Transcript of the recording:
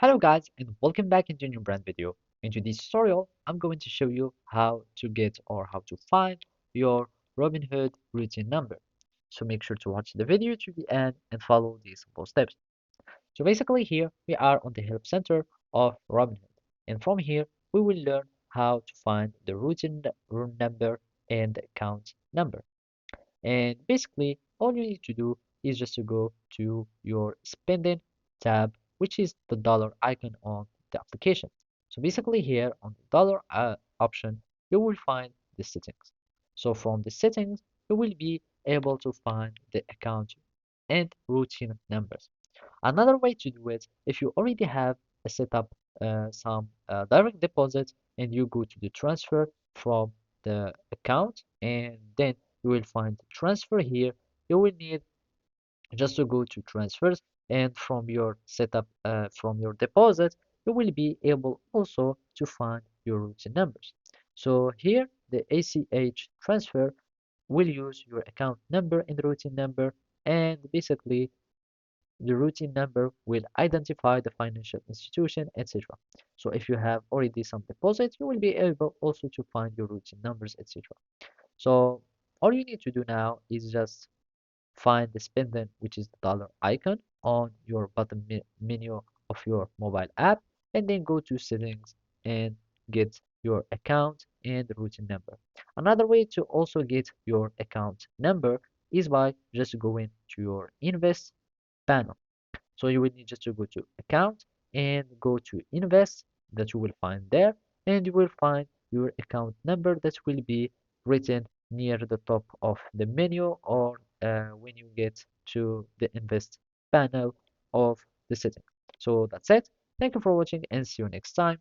Hello guys and welcome back into a new brand video. In today's tutorial, I'm going to show you how to get or how to find your Robinhood routine number. So make sure to watch the video to the end and follow these simple steps. So basically here we are on the help center of Robinhood. And from here we will learn how to find the room number and the account number. And basically, all you need to do is just to go to your spending tab, which is the dollar icon on the application. So basically here on the dollar option, you will find the settings. So from the settings, you will be able to find the account and routine numbers. Another way to do it, if you already have a setup some direct deposits and you go to the transfer from the account and then you will find the transfer here, you will need just to go to transfers and from your setup from your deposit, you will be able also to find your routine numbers. So here the ACH transfer will use your account number and routine number, and basically the routine number will identify the financial institution, etc. So if you have already some deposits, you will be able also to find your routine numbers, etc. So all you need to do now is just find the spending, which is the dollar icon on your bottom menu of your mobile app, and then go to settings and get your account and routine number. Another way to also get your account number is by just going to your invest panel. So you will need just to go to account and go to invest that you will find there, and you will find your account number that will be written near the top of the menu or when you get to the invest panel of the setting. So that's it. Thank you for watching and see you next time.